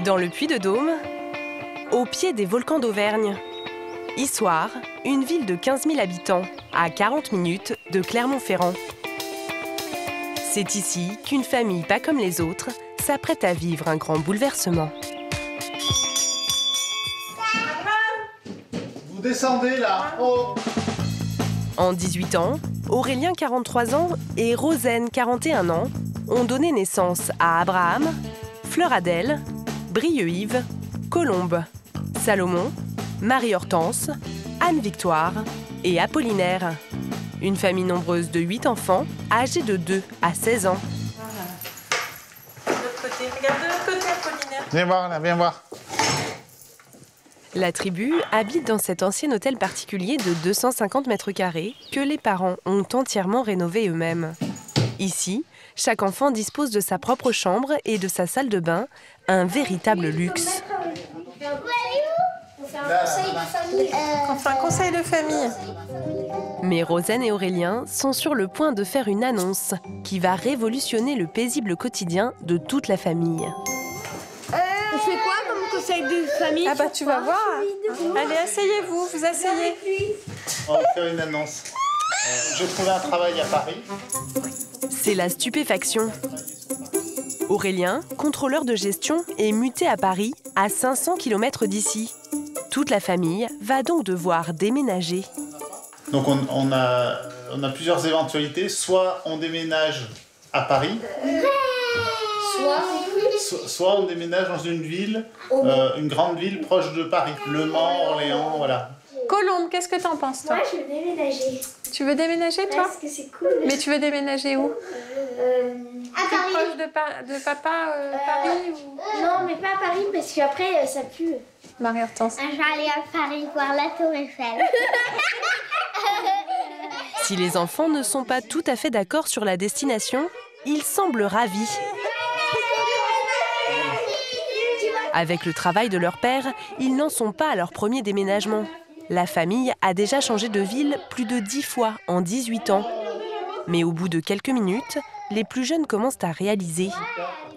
Dans le Puy-de-Dôme, au pied des volcans d'Auvergne. Issoire, une ville de 15 000 habitants, à 40 minutes de Clermont-Ferrand. C'est ici qu'une famille pas comme les autres s'apprête à vivre un grand bouleversement. Vous descendez là. Oh. En 18 ans, Aurélien, 43 ans, et Rosaine, 41 ans, ont donné naissance à Abraham, Fleur-Adèle, Brieux-Yves, Colombe, Salomon, Marie-Hortense, Anne-Victoire et Apollinaire. Une famille nombreuse de 8 enfants, âgés de 2 à 16 ans. De l'autre côté, regarde de l'autre côté, Apollinaire. Viens voir là, viens voir. La tribu habite dans cet ancien hôtel particulier de 250 mètres carrés que les parents ont entièrement rénové eux-mêmes. Ici, chaque enfant dispose de sa propre chambre et de sa salle de bain, un véritable luxe. On fait un conseil de famille. Mais Rosaine et Aurélien sont sur le point de faire une annonce qui va révolutionner le paisible quotidien de toute la famille. On fait quoi comme conseil de famille? Ah bah tu vas voir. Allez, asseyez-vous, vous asseyez. On va faire une annonce. J'ai trouvé un travail à Paris. C'est la stupéfaction. Aurélien, contrôleur de gestion, est muté à Paris, à 500 km d'ici. Toute la famille va donc devoir déménager. Donc on a plusieurs éventualités. Soit on déménage à Paris, soit on déménage dans une ville, une grande ville proche de Paris. Le Mans, Orléans, voilà. Colombe, qu'est-ce que t'en penses, toi? Moi, je veux déménager. Tu veux déménager, toi? Parce que c'est cool. Mais tu veux déménager où? À Paris. Proche de papa, Paris ou... Non, mais pas à Paris, parce qu'après, ça pue. Marie-Hortense. Je vais aller à Paris voir la Tour Eiffel. Si les enfants ne sont pas tout à fait d'accord sur la destination, ils semblent ravis. Avec le travail de leur père, ils n'en sont pas à leur premier déménagement. La famille a déjà changé de ville plus de 10 fois en 18 ans. Mais au bout de quelques minutes, les plus jeunes commencent à réaliser.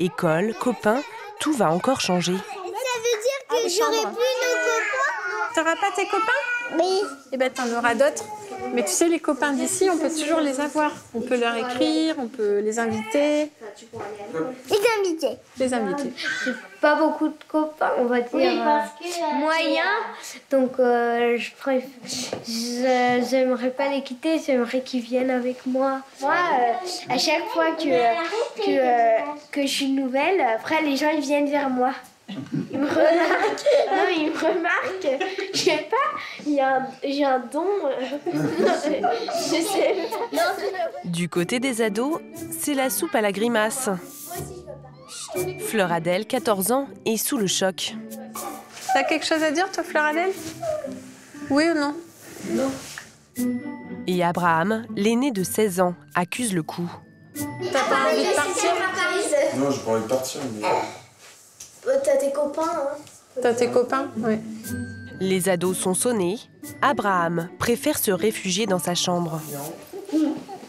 École, copains, tout va encore changer. Ça veut dire que j'aurai plus de copains? T'auras pas tes copains? Oui. Eh ben t'en auras d'autres. Mais tu sais, les copains d'ici, on peut toujours les avoir. On peut leur écrire, on peut les inviter. Les invités. Les inviter. J'ai pas beaucoup de copains, on va dire moyens. Donc j'aimerais pas les quitter, j'aimerais qu'ils viennent avec moi. Moi, à chaque fois que je suis nouvelle, après les gens ils viennent vers moi. Ils me remarquent. Non, mais ils me remarquent. Je sais pas, j'ai un don. Je sais pas. Du côté des ados, c'est la soupe à la grimace. Fleur-Adèle, 14 ans, est sous le choc. T'as quelque chose à dire, toi, Fleur-Adèle? Oui ou non? Non. Et Abraham, l'aîné de 16 ans, accuse le coup. T'as pas envie de partir? Non, j'ai pas envie de partir, mais... T'as tes copains, hein? T'as tes copains? Oui. Les ados sont sonnés. Abraham préfère se réfugier dans sa chambre.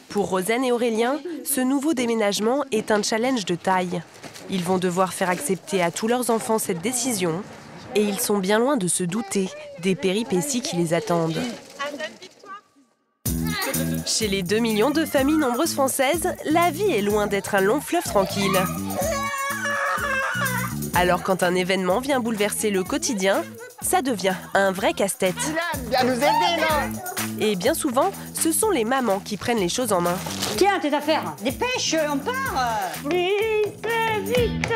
Pour Rosaine et Aurélien, ce nouveau déménagement est un challenge de taille. Ils vont devoir faire accepter à tous leurs enfants cette décision et ils sont bien loin de se douter des péripéties qui les attendent. Chez les 2 millions de familles nombreuses françaises, la vie est loin d'être un long fleuve tranquille. Alors quand un événement vient bouleverser le quotidien, ça devient un vrai casse-tête. Viens nous aider, là. Et bien souvent, ce sont les mamans qui prennent les choses en main. Tiens, tes affaires. Dépêche, on part. Vite, vite.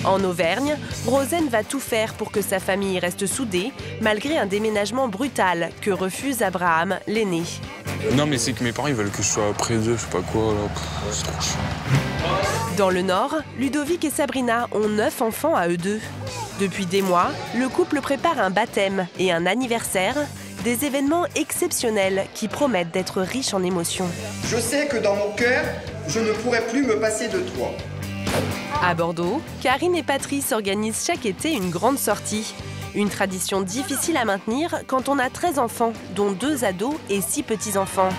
En Auvergne, Rosaine va tout faire pour que sa famille reste soudée, malgré un déménagement brutal que refuse Abraham, l'aîné. Non, mais c'est que mes parents, ils veulent que je sois près d'eux, je sais pas quoi, là. C'est trop chiant. Dans le Nord, Ludovic et Sabrina ont 9 enfants à eux deux. Depuis des mois, le couple prépare un baptême et un anniversaire, des événements exceptionnels qui promettent d'être riches en émotions. Je sais que dans mon cœur, je ne pourrai plus me passer de toi. À Bordeaux, Karine et Patrice organisent chaque été une grande sortie. Une tradition difficile à maintenir quand on a 13 enfants, dont 2 ados et 6 petits-enfants.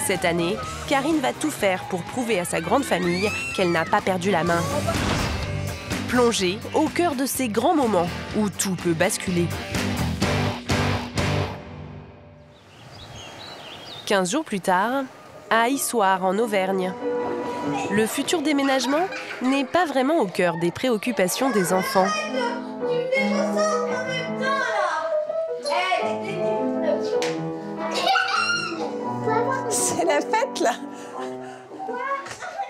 Cette année, Karine va tout faire pour prouver à sa grande famille qu'elle n'a pas perdu la main. Plongée au cœur de ces grands moments où tout peut basculer. 15 jours plus tard, à Issoire, en Auvergne. Le futur déménagement n'est pas vraiment au cœur des préoccupations des enfants. C'est la fête, là.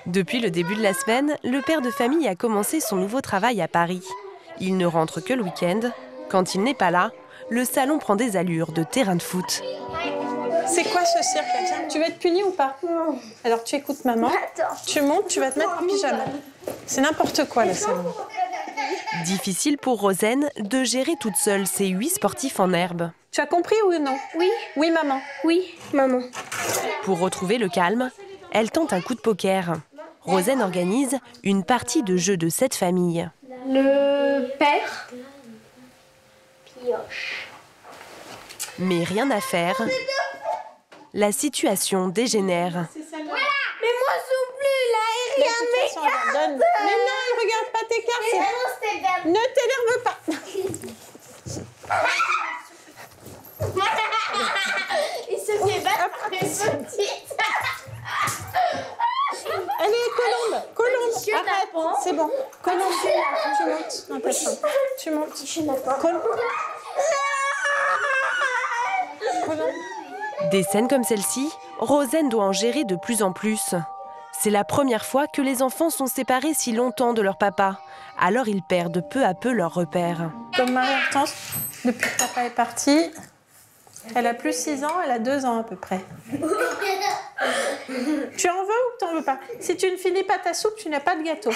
Depuis le début de la semaine, le père de famille a commencé son nouveau travail à Paris. Il ne rentre que le week-end. Quand il n'est pas là, le salon prend des allures de terrain de foot. C'est quoi ce cirque là? Tu vas être puni ou pas? Non. Alors tu écoutes maman, tu montes, tu vas te mettre en pyjama. C'est n'importe quoi le salon. Difficile pour Rosen de gérer toute seule ces 8 sportifs en herbe. Tu as compris ou non? Oui. Oui maman. Oui, maman. Pour retrouver le calme, elle tente un coup de poker. Rosen organise une partie de jeu de cette famille. Le père. Pioche. Mais rien à faire. La situation dégénère. Mais moi non plus, là, et rien Mais non, elle regarde pas tes cartes. Ne t'énerve pas. Il se fait battre les petites. Allez, Colombe, arrête. C'est bon. Colombe, tu montes dans ta chambre. Tu montes. Colombe. Des scènes comme celle-ci, Rosen doit en gérer de plus en plus. C'est la première fois que les enfants sont séparés si longtemps de leur papa. Alors ils perdent peu à peu leurs repères. Comme Marie-Hortense, depuis que papa est parti, elle a plus 6 ans, elle a 2 ans à peu près. Tu en veux ou t'en veux pas? Si tu ne finis pas ta soupe, tu n'as pas de gâteau.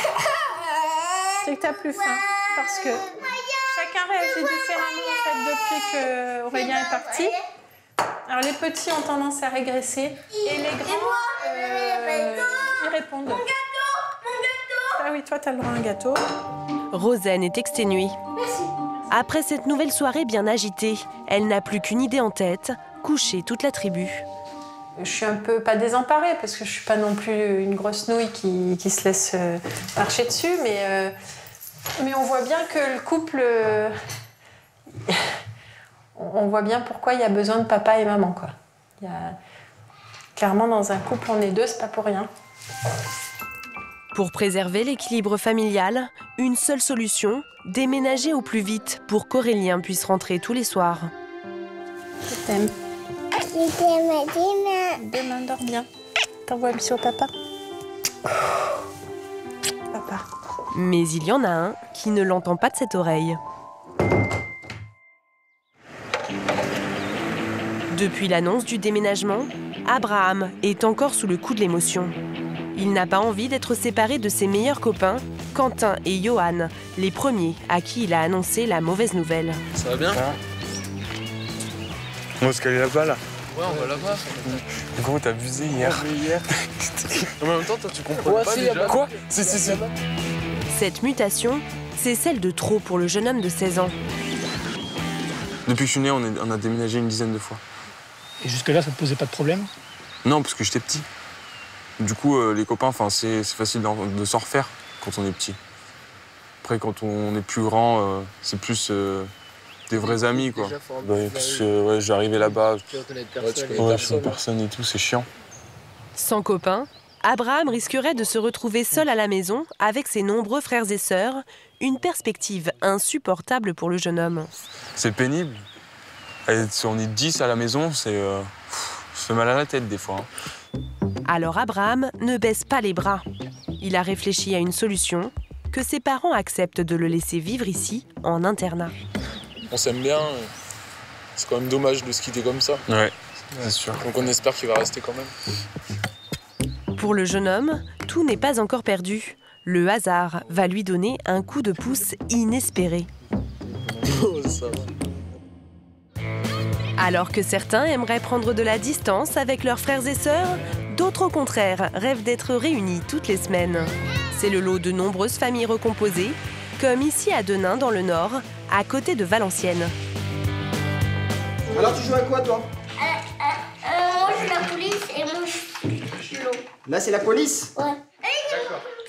C'est que t'as plus faim. Parce que chacun réagit différemment en fait, depuis qu'Aurélien est parti. Alors les petits ont tendance à régresser et les grands, ils répondent. Mon gâteau. Ah oui, toi t'as le droit à un gâteau. Rosen est exténuée. Après cette nouvelle soirée bien agitée, elle n'a plus qu'une idée en tête, coucher toute la tribu. Je suis un peu, pas désemparée, parce que je suis pas non plus une grosse nouille qui se laisse marcher dessus, mais on voit bien que le couple... on voit bien pourquoi il y a besoin de papa et maman, quoi. Clairement, dans un couple, on est 2, c'est pas pour rien. Pour préserver l'équilibre familial, une seule solution, déménager au plus vite pour qu'Aurélien puisse rentrer tous les soirs. Je t'aime. Je t'aime. Demain, dors bien. T'envoies un bisou au papa. Papa. Mais il y en a un qui ne l'entend pas de cette oreille. Depuis l'annonce du déménagement, Abraham est encore sous le coup de l'émotion. Il n'a pas envie d'être séparé de ses meilleurs copains, Quentin et Johan, les premiers à qui il a annoncé la mauvaise nouvelle. Ça va bien? On va se caler là-bas, là. Ouais, on va là-bas. Gros, t'as abusé hier. En même temps, toi, tu comprends pas déjà. Quoi? Si. Cette mutation, c'est celle de trop pour le jeune homme de 16 ans. Depuis que je suis né, on a déménagé une dizaine de fois. Et jusque-là, ça te posait pas de problème? Non, parce que j'étais petit. Du coup, les copains, c'est facile de s'en refaire quand on est petit. Après, quand on est plus grand, c'est plus des vrais amis, quoi. Parce que j'arrivais là-bas, je connais personne et tout, c'est chiant. Sans copains, Abraham risquerait de se retrouver seul à la maison avec ses nombreux frères et sœurs, une perspective insupportable pour le jeune homme. C'est pénible. On est 10 à la maison, ça fait mal à la tête des fois. Alors Abraham ne baisse pas les bras. Il a réfléchi à une solution, que ses parents acceptent de le laisser vivre ici, en internat. On s'aime bien, c'est quand même dommage de se quitter comme ça. Ouais, c'est sûr. Donc on espère qu'il va rester quand même. Pour le jeune homme, tout n'est pas encore perdu. Le hasard va lui donner un coup de pouce inespéré. Oh, ça va. Alors que certains aimeraient prendre de la distance avec leurs frères et sœurs, d'autres au contraire rêvent d'être réunis toutes les semaines. C'est le lot de nombreuses familles recomposées, comme ici à Denain dans le Nord, à côté de Valenciennes. Alors tu joues à quoi toi? Moi je suis la police et moi je suis l'eau. Là c'est la police? Ouais.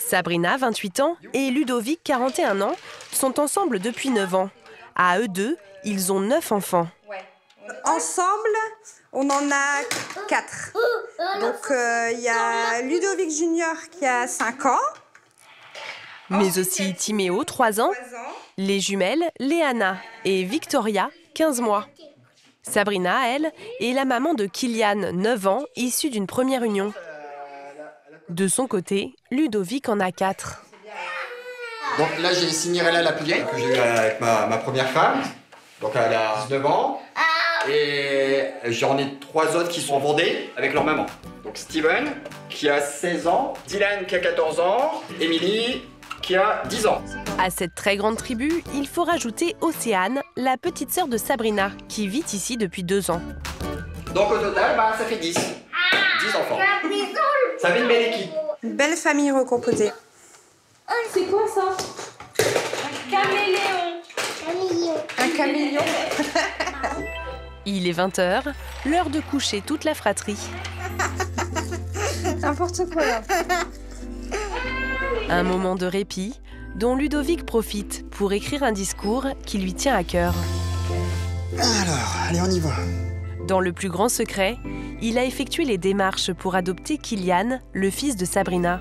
Sabrina, 28 ans, et Ludovic, 41 ans, sont ensemble depuis 9 ans. À eux deux, ils ont 9 enfants. Ensemble, on en a 4. Donc, il y a Ludovic Junior qui a 5 ans. Mais aussi Timéo, 3 ans, les jumelles Léana et Victoria, 15 mois. Sabrina, elle, est la maman de Kylian, 9 ans, issue d'une première union. De son côté, Ludovic en a 4. Donc là, j'ai Cinderella la plus vieille, que j'ai eue avec ma première femme. Donc elle a 19 ans. Et j'en ai 3 autres qui sont en Vendée avec leur maman. Donc Steven, qui a 16 ans. Dylan, qui a 14 ans. Émilie, qui a 10 ans. À cette très grande tribu, il faut rajouter Océane, la petite sœur de Sabrina, qui vit ici depuis 2 ans. Donc au total, ça fait 10. 10 enfants. Ça fait une belle équipe. Une belle famille recomposée. C'est quoi ça? Un caméléon. Un caméléon. Il est 20h, l'heure de coucher toute la fratrie. N'importe quoi là. Un moment de répit dont Ludovic profite pour écrire un discours qui lui tient à cœur. Alors, allez, on y va. Dans le plus grand secret, il a effectué les démarches pour adopter Kylian, le fils de Sabrina.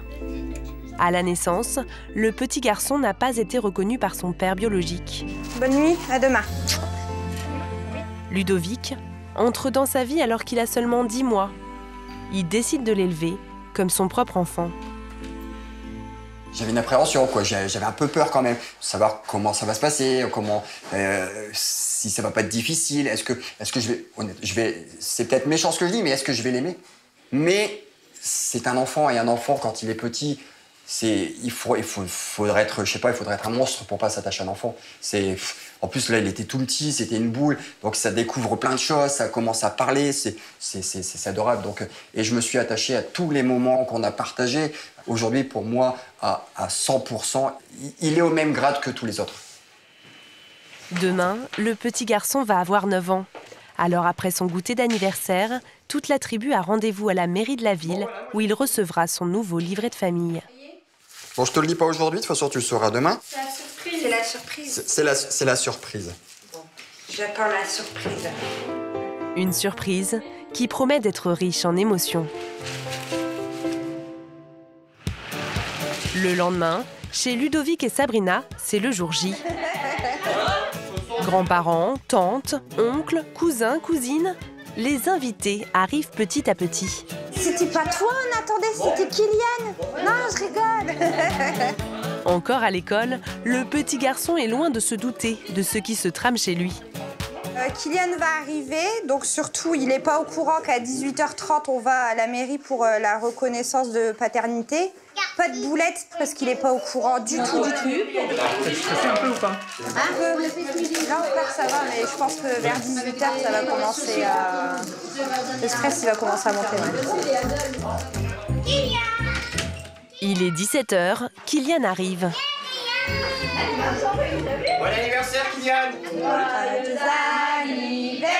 À la naissance, le petit garçon n'a pas été reconnu par son père biologique. Bonne nuit, à demain. Ludovic entre dans sa vie alors qu'il a seulement 10 mois. Il décide de l'élever comme son propre enfant. J'avais une appréhension, quoi. J'avais un peu peur quand même, savoir comment ça va se passer, si ça va pas être difficile. Est-ce que je vais, c'est peut-être méchant ce que je dis, mais est-ce que je vais l'aimer? Mais c'est un enfant, et un enfant quand il est petit, il faudrait être, je sais pas, il faudrait être un monstre pour pas s'attacher à un enfant. En plus là, il était tout petit, c'était une boule, donc ça découvre plein de choses, ça commence à parler, c'est adorable. Donc, et je me suis attaché à tous les moments qu'on a partagés. Aujourd'hui, pour moi, à 100%, il est au même grade que tous les autres. Demain, le petit garçon va avoir 9 ans. Alors après son goûter d'anniversaire, toute la tribu a rendez-vous à la mairie de la ville où il recevra son nouveau livret de famille. Bon, je te le dis pas aujourd'hui, de toute façon tu le sauras demain. C'est la surprise. C'est la surprise. Bon, j'attends la surprise. Une surprise qui promet d'être riche en émotions. Le lendemain, chez Ludovic et Sabrina, c'est le jour J. Grands-parents, tantes, oncles, cousins, cousines, les invités arrivent petit à petit. C'était pas toi, on attendait, c'était Kylian. Non, je rigole. Encore à l'école, le petit garçon est loin de se douter de ce qui se trame chez lui. Kylian va arriver, donc surtout, il n'est pas au courant qu'à 18h30, on va à la mairie pour la reconnaissance de paternité. Pas de boulette, parce qu'il n'est pas au courant du tout. T'es stressé un peu ou pas? Un peu. Là encore, ça va, mais je pense que vers 18h, ça va commencer à... Le stress, il va commencer à monter. Il est 17h, Kylian arrive. Bon anniversaire, Kylian! Joyeux anniversaire!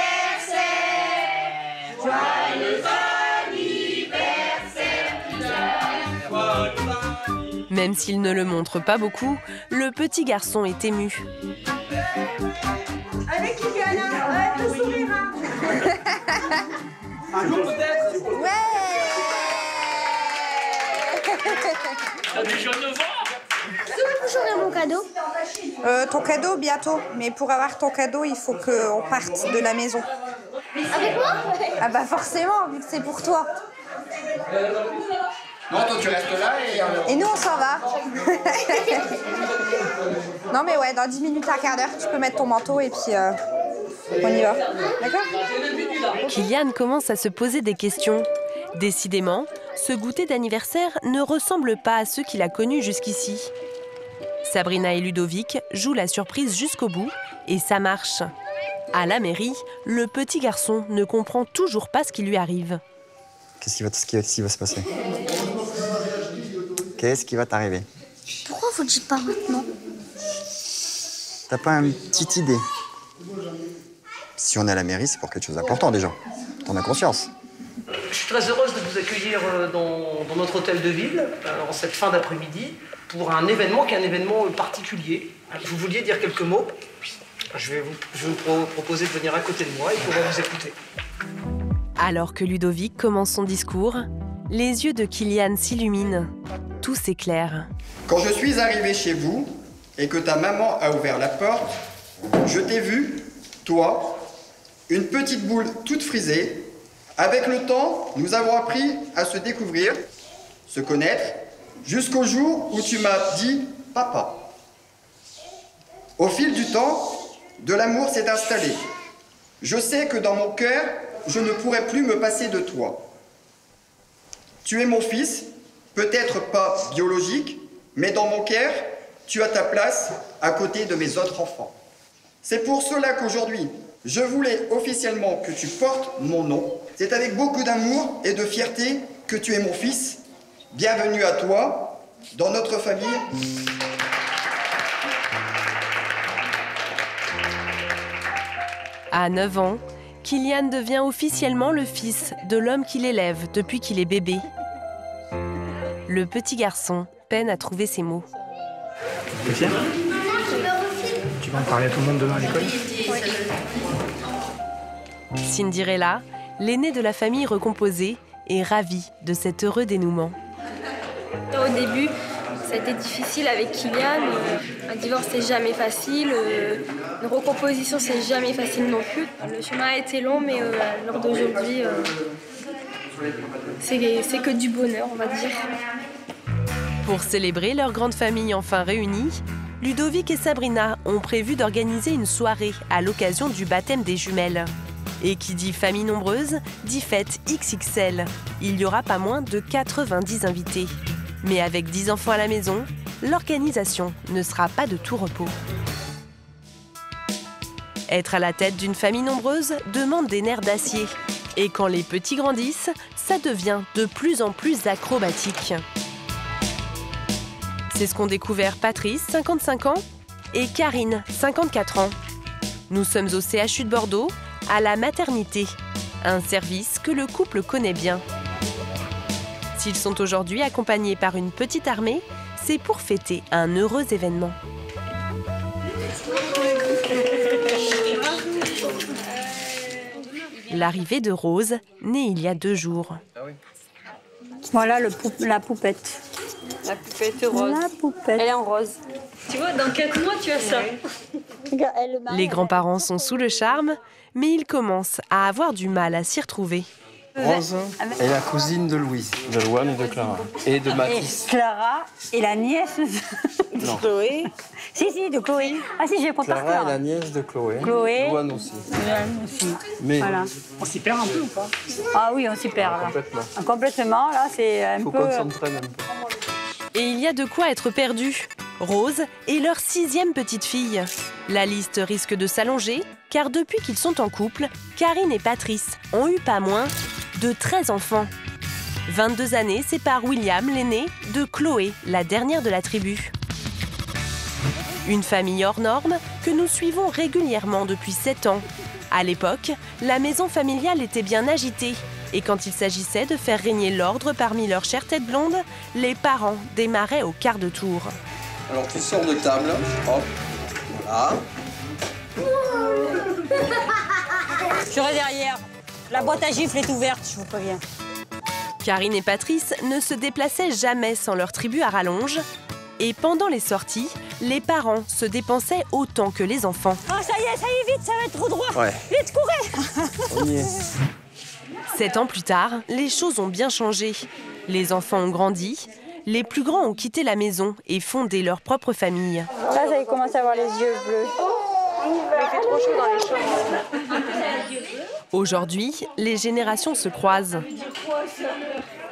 Joyeux anniversaire! Même s'il ne le montre pas beaucoup, le petit garçon est ému. Avec Kylian, ouais, te sourire. Un jour peut-être? Ouais! Déjà 9 ans? J'aurai mon cadeau. Ton cadeau, bientôt. Mais pour avoir ton cadeau, il faut qu'on parte de la maison. Avec moi? Ah bah forcément, vu que c'est pour toi. Non, toi tu restes là Et nous, on s'en va. Non mais ouais, dans 10 minutes, un quart d'heure, tu peux mettre ton manteau et puis on y va. D'accord? Kylian commence à se poser des questions. Décidément, ce goûter d'anniversaire ne ressemble pas à ceux qu'il a connus jusqu'ici. Sabrina et Ludovic jouent la surprise jusqu'au bout et ça marche. À la mairie, le petit garçon ne comprend toujours pas ce qui lui arrive. Qu'est-ce qui va se passer? Qu'est-ce qui va t'arriver? Pourquoi vous ne dites pas maintenant? T'as pas une petite idée? Si on est à la mairie, c'est pour quelque chose d'important déjà. T'en as conscience? je suis très heureuse de vous accueillir dans notre hôtel de ville, en cette fin d'après-midi, pour un événement qui est un événement particulier. Vous vouliez dire quelques mots? Je vais vous proposer de venir à côté de moi et pouvoir vous écouter. Alors que Ludovic commence son discours, les yeux de Kylian s'illuminent. Tout s'éclaire. Quand je suis arrivé chez vous et que ta maman a ouvert la porte, je t'ai vu, toi, une petite boule toute frisée. Avec le temps, nous avons appris à se découvrir, se connaître, jusqu'au jour où tu m'as dit « papa ». Au fil du temps, de l'amour s'est installé. Je sais que dans mon cœur, je ne pourrai plus me passer de toi. Tu es mon fils, peut-être pas biologique, mais dans mon cœur, tu as ta place à côté de mes autres enfants. C'est pour cela qu'aujourd'hui, je voulais officiellement que tu portes mon nom. C'est avec beaucoup d'amour et de fierté que tu es mon fils. Bienvenue à toi, dans notre famille. À 9 ans, Kylian devient officiellement le fils de l'homme qui l'élève depuis qu'il est bébé. Le petit garçon peine à trouver ses mots. T'es fier? Tu vas en parler à tout le monde demain à l'école? Cinderella, l'aînée de la famille recomposée, est ravie de cet heureux dénouement. Au début, ça a été difficile avec Kylian. Un divorce, c'est jamais facile. Une recomposition, c'est jamais facile non plus. Le chemin a été long, mais lors d'aujourd'hui, c'est que du bonheur, on va dire. Pour célébrer leur grande famille enfin réunie, Ludovic et Sabrina ont prévu d'organiser une soirée à l'occasion du baptême des jumelles. Et qui dit famille nombreuse, dit fête XXL. Il y aura pas moins de 90 invités. Mais avec 10 enfants à la maison, l'organisation ne sera pas de tout repos. Être à la tête d'une famille nombreuse demande des nerfs d'acier. Et quand les petits grandissent, ça devient de plus en plus acrobatique. C'est ce qu'ont découvert Patrice, 55 ans, et Karine, 54 ans. Nous sommes au CHU de Bordeaux, à la maternité, un service que le couple connaît bien. S'ils sont aujourd'hui accompagnés par une petite armée, c'est pour fêter un heureux événement. L'arrivée de Rose, née il y a 2 jours. Voilà la poupette. La poupette rose. La poupette. Elle est en rose. Tu vois, dans 4 mois, tu as ça. Les grands-parents sont sous le charme, mais ils commencent à avoir du mal à s'y retrouver. Rose est la cousine de Louise. De Louane et de Clara. Et de Mathis. Et Clara est la nièce de Chloé. Si, de Chloé. Ah si, j'ai contact. Clara est la nièce de Chloé. Chloé. Louane aussi. Louane aussi. Mais voilà. On s'y perd un peu ou pas? Ah oui, on s'y perd là. Complètement. Complètement, là, c'est un peu... Il faut qu'on s'entraîne un peu. Et il y a de quoi être perdu. Rose est leur 6e petite fille. La liste risque de s'allonger, car depuis qu'ils sont en couple, Karine et Patrice ont eu pas moins de 13 enfants. 22 années séparent William, l'aîné, de Chloé, la dernière de la tribu. Une famille hors norme que nous suivons régulièrement depuis 7 ans. À l'époque, la maison familiale était bien agitée. Et quand il s'agissait de faire régner l'ordre parmi leurs chères têtes blondes, les parents démarraient au quart de tour. Alors tu sors de table, hop, voilà. Je serai derrière. La boîte à gifles est ouverte, je vous préviens. Karine et Patrice ne se déplaçaient jamais sans leur tribu à rallonge. Et pendant les sorties, les parents se dépensaient autant que les enfants. Ah, ça y est, vite, ça va être trop droit. Ouais. Vite, courez. On y est. 7 ans plus tard, les choses ont bien changé. Les enfants ont grandi, les plus grands ont quitté la maison et fondé leur propre famille. Là, vous avez commencé à avoir les yeux bleus. Il fait trop chaud dans les chambres. Aujourd'hui, les générations se croisent.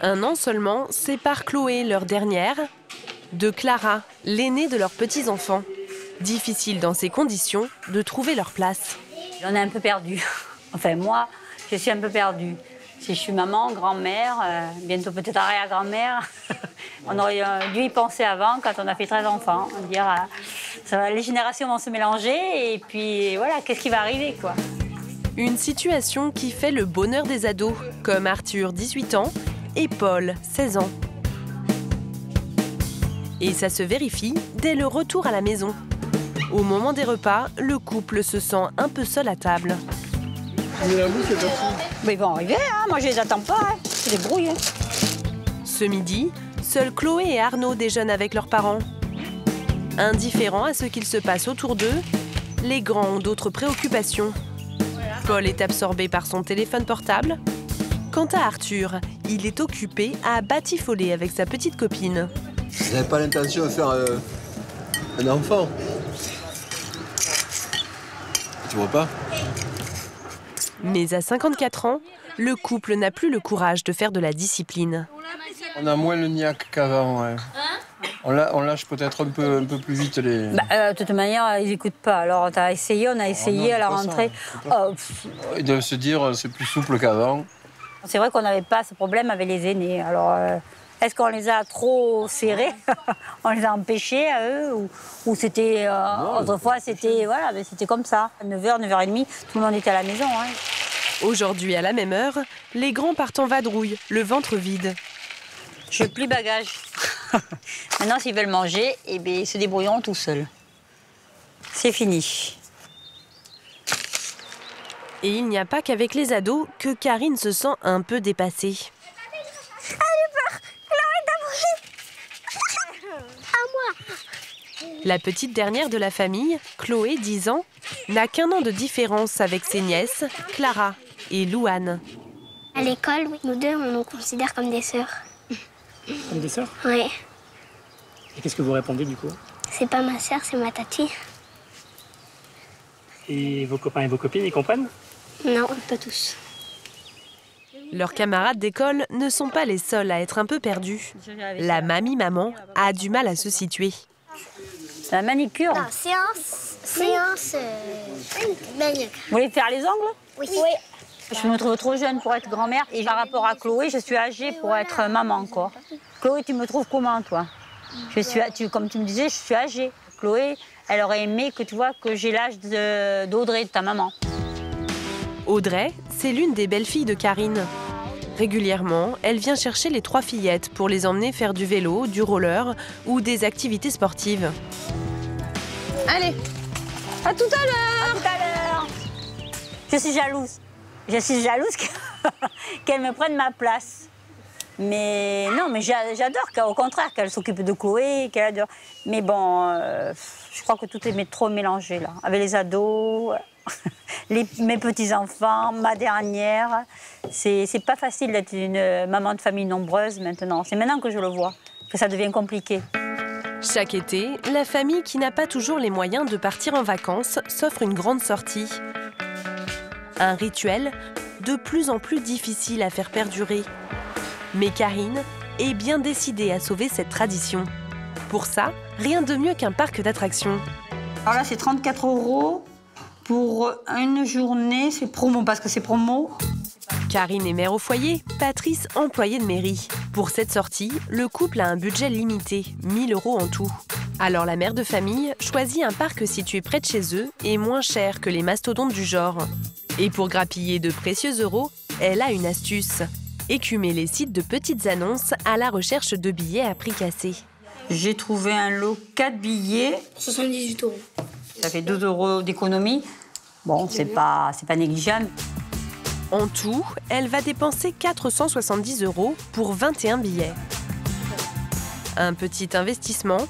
1 an seulement sépare Chloé, leur dernière, de Clara, l'aînée de leurs petits-enfants. Difficile dans ces conditions de trouver leur place. J'en ai un peu perdu. Enfin, moi, je suis un peu perdue. Si je suis maman, grand-mère, bientôt peut-être arrière-grand-mère, on aurait dû y penser avant quand on a fait 13 enfants. Dire, les générations vont se mélanger et puis voilà, qu'est-ce qui va arriver, quoi. Une situation qui fait le bonheur des ados, comme Arthur, 18 ans, et Paul, 16 ans. Et ça se vérifie dès le retour à la maison. Au moment des repas, le couple se sent un peu seul à table. Mais ils vont arriver, hein. Moi je les attends pas, hein. Ils se débrouillent. Hein. Ce midi, seuls Chloé et Arnaud déjeunent avec leurs parents. Indifférents à ce qu'il se passe autour d'eux, les grands ont d'autres préoccupations. Paul est absorbé par son téléphone portable. Quant à Arthur, il est occupé à batifoler avec sa petite copine. Vous n'avez pas l'intention de faire un enfant? Tu vois pas? Mais à 54 ans, le couple n'a plus le courage de faire de la discipline. On a moins le niaque qu'avant, ouais. On lâche peut-être un peu plus vite les... De toute manière, ils n'écoutent pas. Alors, on a essayé à la rentrée. Ils doivent se dire c'est plus souple qu'avant. C'est vrai qu'on n'avait pas ce problème avec les aînés. Alors, est-ce qu'on les a trop serrés? On les a empêchés à eux? Ou c'était... autrefois, c'était voilà, c'était comme ça. 9h, 9h30, tout le monde était à la maison. Hein. Aujourd'hui, à la même heure, les grands partent en vadrouille, le ventre vide. Je n'ai plus bagage. Maintenant, s'ils veulent manger, eh bien, ils se débrouilleront tout seuls. C'est fini. Et il n'y a pas qu'avec les ados que Karine se sent un peu dépassée. Allez, pars! Chloé, à moi! La petite dernière de la famille, Chloé, 10 ans, n'a qu'1 an de différence avec ses nièces, Clara et Louane. À l'école, nous deux, on nous considère comme des sœurs. Comme des sœurs? Oui. Et qu'est-ce que vous répondez du coup? C'est pas ma sœur, c'est ma tati. Et vos copains et vos copines, ils comprennent? Non, pas tous. Leurs camarades d'école ne sont pas les seuls à être un peu perdus. La mamie-maman a du mal à se situer. La manicure? Non, séance manucure. Vous voulez faire les ongles? Oui. Je me trouve trop jeune pour être grand-mère. Et par rapport à Chloé, je suis âgée pour être maman encore. Chloé, tu me trouves comment, toi? Comme tu me disais, je suis âgée. Chloé, elle aurait aimé que tu vois que j'ai l'âge d'Audrey, de ta maman. Audrey, c'est l'une des belles-filles de Karine. Régulièrement, elle vient chercher les 3 fillettes pour les emmener faire du vélo, du roller ou des activités sportives. Allez, à tout à l'heure! À tout à l'heure! Je suis jalouse. Je suis jalouse qu'elle me prenne ma place. Mais non, mais j'adore au contraire qu'elle s'occupe de Chloé, qu'elle adore. Mais bon, je crois que tout est trop mélangé là, avec les ados, mes petits-enfants, ma dernière. C'est pas facile d'être une maman de famille nombreuse maintenant. C'est maintenant que je le vois, que ça devient compliqué. Chaque été, la famille qui n'a pas toujours les moyens de partir en vacances s'offre une grande sortie. Un rituel de plus en plus difficile à faire perdurer. Mais Karine est bien décidée à sauver cette tradition. Pour ça, rien de mieux qu'un parc d'attractions. Alors là, c'est 34 € pour une journée. C'est promo, parce que c'est promo. Karine est mère au foyer, Patrice employé de mairie. Pour cette sortie, le couple a un budget limité, 1 000 € en tout. Alors la mère de famille choisit un parc situé près de chez eux et moins cher que les mastodontes du genre. Et pour grappiller de précieux euros, elle a une astuce. Écumer les sites de petites annonces à la recherche de billets à prix cassé. J'ai trouvé un lot 4 billets. 78 €. Ça fait 12 € d'économie. Bon, c'est pas négligeable. En tout, elle va dépenser 470 € pour 21 billets. Un petit investissement,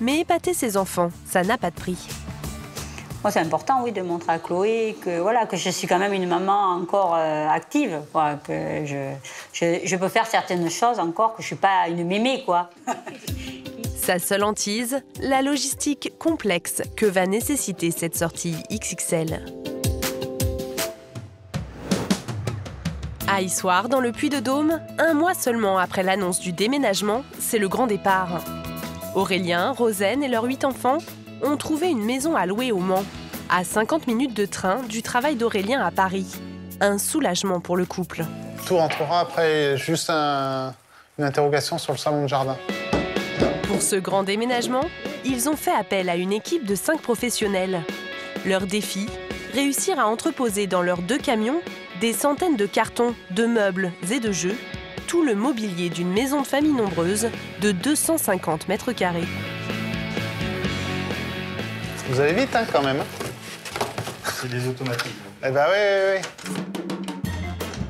mais épater ses enfants, ça n'a pas de prix. Moi, c'est important, oui, de montrer à Chloé que, voilà, que je suis quand même une maman encore active, quoi, que je peux faire certaines choses encore, que je ne suis pas une mémé, quoi. Sa seule hantise, la logistique complexe que va nécessiter cette sortie XXL. À Issoire, dans le Puy-de-Dôme, 1 mois seulement après l'annonce du déménagement, c'est le grand départ. Aurélien, Rosen et leurs 8 enfants ont trouvé une maison à louer au Mans, à 50 minutes de train du travail d'Aurélien à Paris. Un soulagement pour le couple. Tout rentrera après juste une interrogation sur le salon de jardin. Pour ce grand déménagement, ils ont fait appel à une équipe de 5 professionnels. Leur défi, réussirent à entreposer dans leurs 2 camions des centaines de cartons, de meubles et de jeux, tout le mobilier d'une maison de famille nombreuse de 250 mètres carrés. Vous allez vite, hein, quand même. C'est des automatiques. Eh ben oui.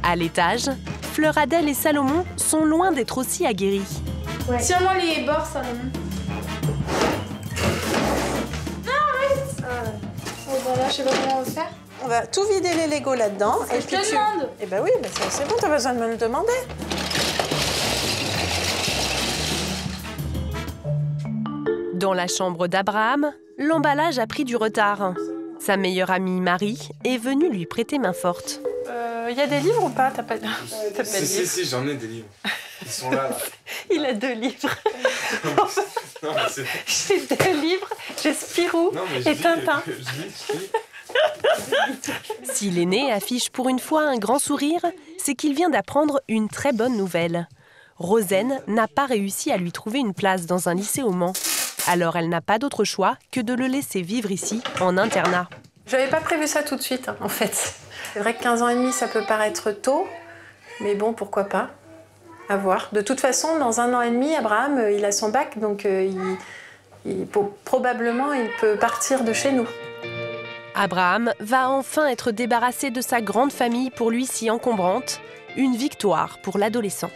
À l'étage, Fleur Adèle et Salomon sont loin d'être aussi aguerris. Ouais. Sûrement les bords, Salomon. Non, arrête. Bon, là, je sais pas comment on va faire. On va tout vider les Legos là-dedans. Et puis je te demande. Eh ben oui, ben c'est bon, t'as besoin de me le demander. Dans la chambre d'Abraham, l'emballage a pris du retard. Sa meilleure amie Marie est venue lui prêter main forte. Il y a des livres ou pas? T'as pas de Si, j'en ai des livres. Ils sont là. Il a 2 livres. Non, mais j'ai 2 livres, j'ai Spirou et Tintin. Si l'aîné affiche pour une fois un grand sourire, c'est qu'il vient d'apprendre une très bonne nouvelle. Rosen n'a pas réussi à lui trouver une place dans un lycée au Mans. Alors elle n'a pas d'autre choix que de le laisser vivre ici, en internat. J'avais pas prévu ça tout de suite, en fait. C'est vrai que 15 ans et demi, ça peut paraître tôt, mais bon, pourquoi pas? À voir. De toute façon, dans 1 an et demi, Abraham, il a son bac, donc probablement, il peut partir de chez nous. Abraham va enfin être débarrassé de sa grande famille pour lui si encombrante. Une victoire pour l'adolescent.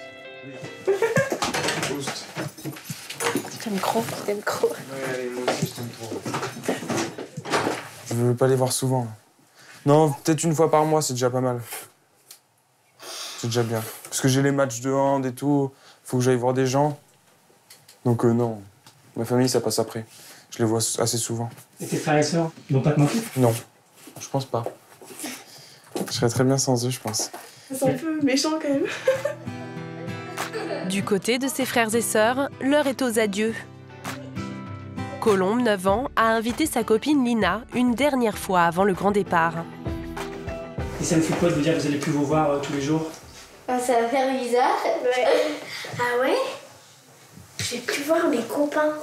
T'aimes trop. Ouais, moi aussi, je t'aime trop. Je veux pas les voir souvent. Non, peut-être une fois par mois, c'est déjà pas mal. C'est déjà bien. Parce que j'ai les matchs de hand et tout, faut que j'aille voir des gens. Donc non, ma famille, ça passe après. Je les vois assez souvent. Et tes frères et sœurs, ils vont pas te manquer? Non, je pense pas. Je serais très bien sans eux, je pense. C'est un peu méchant quand même. Du côté de ses frères et sœurs, l'heure est aux adieux. Colombe, 9 ans, a invité sa copine Lina une dernière fois avant le grand départ. Et ça me fait quoi de vous dire que vous allez plus vous voir tous les jours? Ça va faire bizarre. Ouais. Ah ouais? Je vais plus voir mes copains.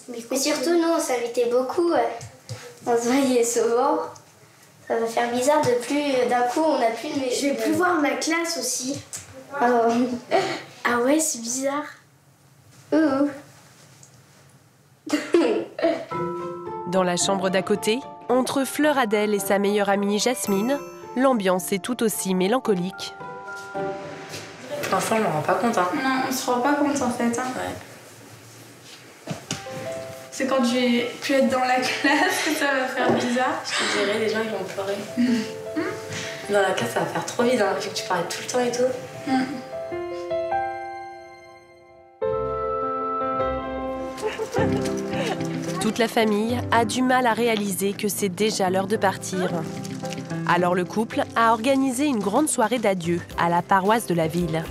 Mais surtout, nous, on s'invitait beaucoup. On se voyait souvent. Ça va faire bizarre de plus... D'un coup, on n'a plus de... Je vais plus voir ma classe aussi. Ah ouais, c'est bizarre. Dans la chambre d'à côté, entre Fleur Adèle et sa meilleure amie Jasmine, l'ambiance est tout aussi mélancolique. Parfois, on ne rend pas compte. Hein. Non, on se rend pas compte en fait. Hein. Ouais. C'est quand je vais plus être dans la classe que ça va faire bizarre. Je te dirais, les gens ils vont pleurer. Dans la classe, ça va faire trop vite. Hein. Il faut que tu parles tout le temps et tout. Toute la famille a du mal à réaliser que c'est déjà l'heure de partir. Alors le couple a organisé une grande soirée d'adieu à la paroisse de la ville.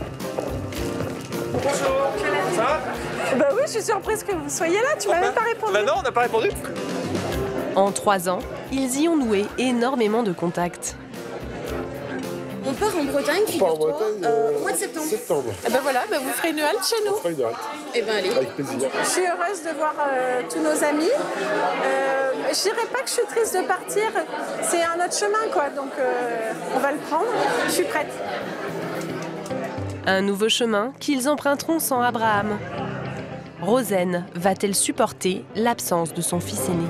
Bonjour, ça va? Bah oui, je suis surprise que vous soyez là, tu m'as même pas répondu. Bah non, on n'a pas répondu. En 3 ans, ils y ont noué énormément de contacts. On part en Bretagne, figure-toi, au mois de septembre. Et ben voilà, ben vous ferez une halte chez nous. On fera une halte. Et ben allez. Avec plaisir. Je suis heureuse de voir tous nos amis. Je dirais pas que je suis triste de partir, c'est un autre chemin quoi, donc on va le prendre. Je suis prête. Un nouveau chemin qu'ils emprunteront sans Abraham. Rosen va-t-elle supporter l'absence de son fils aîné?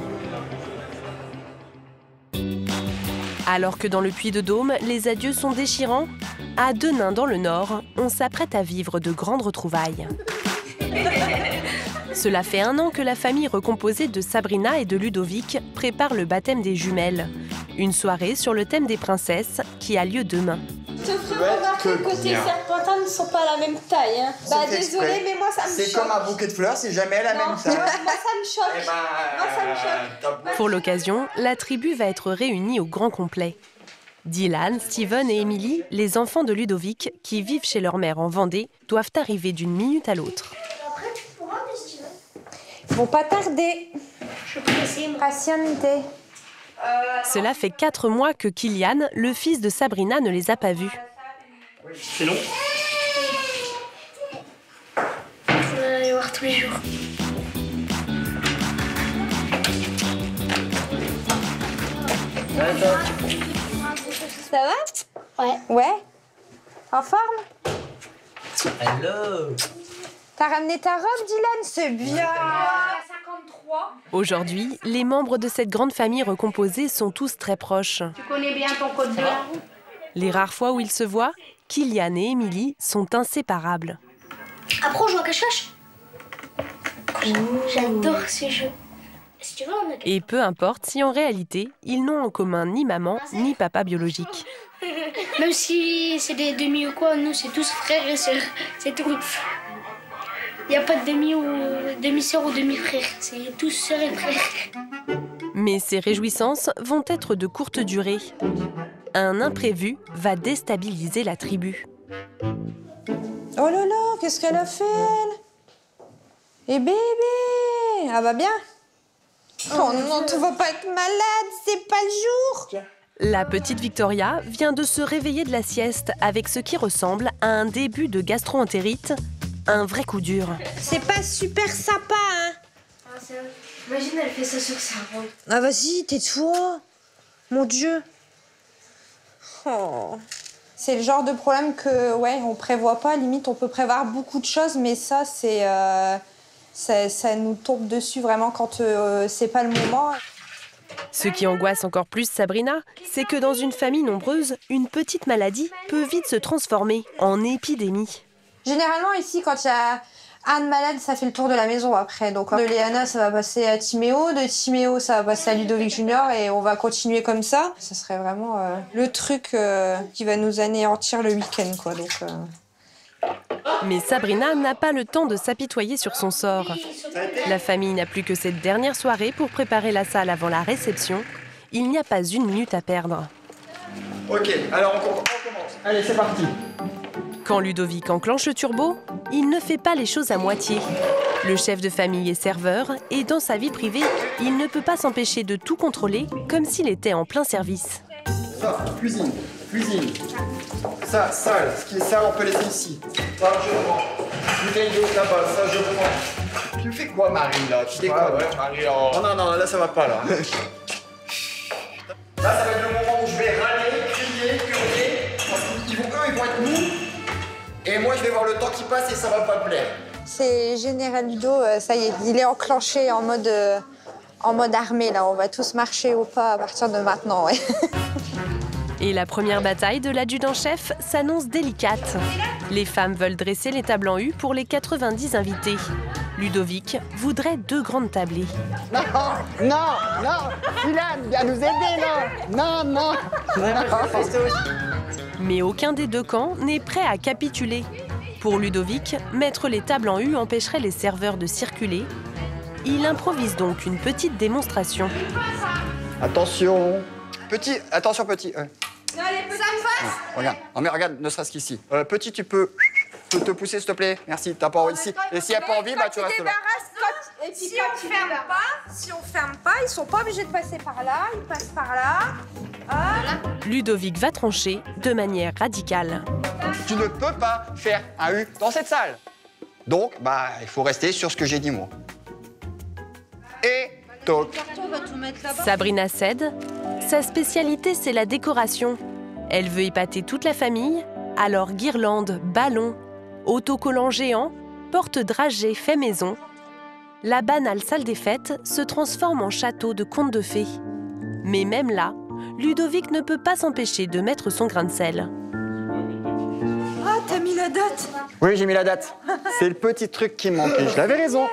Alors que dans le Puy-de-Dôme, les adieux sont déchirants, à Denain dans le Nord, on s'apprête à vivre de grandes retrouvailles. Cela fait 1 an que la famille recomposée de Sabrina et de Ludovic prépare le baptême des jumelles. Une soirée sur le thème des princesses qui a lieu demain. Je te ferai remarquer que tes serpentins ne sont pas à la même taille. Hein. Bah désolé, mais moi ça me choque. C'est comme un bouquet de fleurs, c'est jamais la même taille. Moi ça me choque. Moi ça me choque. Pour l'occasion, la tribu va être réunie au grand complet. Dylan, Steven et Emily, les enfants de Ludovic, qui vivent chez leur mère en Vendée, doivent arriver d'une minute à l'autre. Ils vont pas tarder. Je suis pressée. Patientez. Cela fait 4 mois que Kylian, le fils de Sabrina, ne les a pas vus. C'est long? On va aller voir tous les jours. Ça va? Ouais. Ouais? En forme? Hello. T'as ramené ta robe, Dylan? C'est bien. Aujourd'hui, les membres de cette grande famille recomposée sont tous très proches. Tu connais bien ton code de la route? Les rares fois où ils se voient, Kylian et Émilie sont inséparables. Après, on joue à cache-cache. J'adore ce jeu. Si tu veux, on a... Et peu importe si en réalité, ils n'ont en commun ni maman ni papa biologique. Même si c'est des demi ou quoi, nous, c'est tous frères et sœurs. C'est tout. Il n'y a pas de demi ou demi-sœur ou demi-frère. C'est tous sœurs et frères. Mais ces réjouissances vont être de courte durée. Un imprévu va déstabiliser la tribu. Oh là là, qu'est-ce qu'elle a fait, elle? Et bébé, elle va bien? Oh non, tu vas pas être malade, c'est pas le jour. La petite Victoria vient de se réveiller de la sieste avec ce qui ressemble à un début de gastro-entérite, un vrai coup dur. C'est pas super sympa, hein? Imagine, elle fait ça sur sa robe. Ah vas-y, tais-toi. Mon Dieu. Oh. C'est le genre de problème que, ouais, on prévoit pas. Limite, on peut prévoir beaucoup de choses, mais ça, c'est... Ça nous tombe dessus vraiment quand c'est pas le moment. Ce qui angoisse encore plus Sabrina, c'est que dans une famille nombreuse, une petite maladie peut vite se transformer en épidémie. Généralement, ici, quand il y a Anne malade, ça fait le tour de la maison après. Donc, de Léana, ça va passer à Timéo. De Timéo, ça va passer à Ludovic Junior. Et on va continuer comme ça. Ce serait vraiment le truc qui va nous anéantir le week-end, quoi. Donc, Mais Sabrina n'a pas le temps de s'apitoyer sur son sort. La famille n'a plus que cette dernière soirée pour préparer la salle avant la réception. Il n'y a pas une minute à perdre. Ok, alors on commence. Allez, c'est parti. Quand Ludovic enclenche le turbo, il ne fait pas les choses à moitié. Le chef de famille est serveur et dans sa vie privée, il ne peut pas s'empêcher de tout contrôler comme s'il était en plein service. Ça, cuisine. Ça, sale. Ce qui est sale, on peut laisser ici. Ça, je prends. Bouteille d'eau là-bas, ça, je prends. Tu fais quoi, Marie, là? Tu déconnes? Ouais, Marie, oh. Non, là, ça va pas, là. Là, ça va être le moment où je vais râler, crier, hurler. Parce qu'ils vont être mous. Et moi, je vais voir le temps qui passe et ça va pas me plaire. c'est Général Ludo, ça y est, il est enclenché en mode armée, là. On va tous marcher au pas à partir de maintenant, ouais. Et la première bataille de l'adjudant-chef s'annonce délicate. Les femmes veulent dresser les tables en U pour les 90 invités. Ludovic voudrait 2 grandes tablées. Non, Dylan, viens nous aider, non. Mais aucun des 2 camps n'est prêt à capituler. Pour Ludovic, mettre les tables en U empêcherait les serveurs de circuler. Il improvise donc une petite démonstration. Attention. Attention petit. Non, les petits, ça passe. Regarde, non mais regarde, ne serait-ce qu'ici. Petit, tu peux te pousser s'il te plaît. Merci, t'as pas envie ici. Et s'il n'y a pas envie, bah tu restes là. Si on ferme pas, ils sont pas obligés de passer par là, ils passent par là. Ludovic va trancher de manière radicale. Tu ne peux pas faire un U dans cette salle. Donc, bah, il faut rester sur ce que j'ai dit moi. Et toc. Sabrina cède. Sa spécialité, c'est la décoration. Elle veut épater toute la famille, alors guirlandes, ballons, autocollants géants, porte-dragées fait maison. La banale salle des fêtes se transforme en château de contes de fées. Mais même là, Ludovic ne peut pas s'empêcher de mettre son grain de sel. Ah, t'as mis la date? Oui, j'ai mis la date. C'est le petit truc qui me manquait. J'avais raison.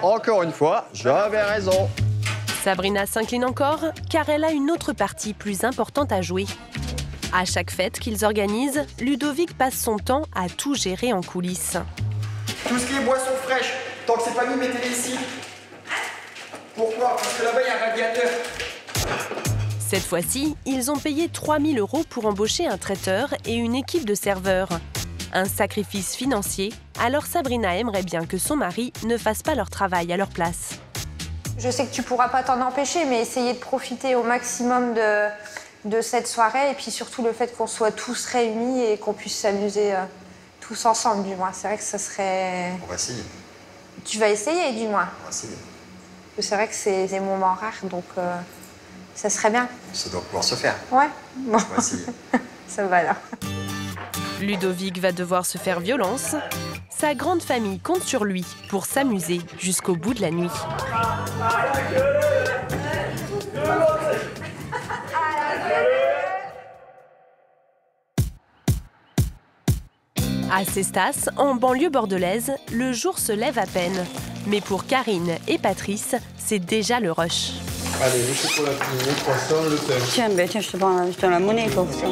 Encore une fois, j'avais raison. Sabrina s'incline encore, car elle a une autre partie plus importante à jouer. À chaque fête qu'ils organisent, Ludovic passe son temps à tout gérer en coulisses. Tout ce qui est boissons fraîches, tant que c'est pas mis, mettez-les ici. Pourquoi? Parce que là-bas, il y a un radiateur. Cette fois-ci, ils ont payé 3 000 € pour embaucher un traiteur et une équipe de serveurs. Un sacrifice financier, alors Sabrina aimerait bien que son mari ne fasse pas leur travail à leur place. Je sais que tu pourras pas t'en empêcher, mais essayer de profiter au maximum de cette soirée et puis surtout le fait qu'on soit tous réunis et qu'on puisse s'amuser tous ensemble, du moins. C'est vrai que ça serait... On va essayer. Tu vas essayer, du moins. On va essayer. C'est vrai que c'est des moments rares, donc Ça serait bien. Ça doit pouvoir se faire. Ouais. Bon. On va essayer. Ça va alors. Ludovic va devoir se faire violence. Sa grande famille compte sur lui pour s'amuser jusqu'au bout de la nuit. À Cestas, en banlieue bordelaise, le jour se lève à peine. Mais pour Karine et Patrice, c'est déjà le rush. Allez, le chocolat primé, croissant, le thème. Tiens, je te donne la monnaie pour ça.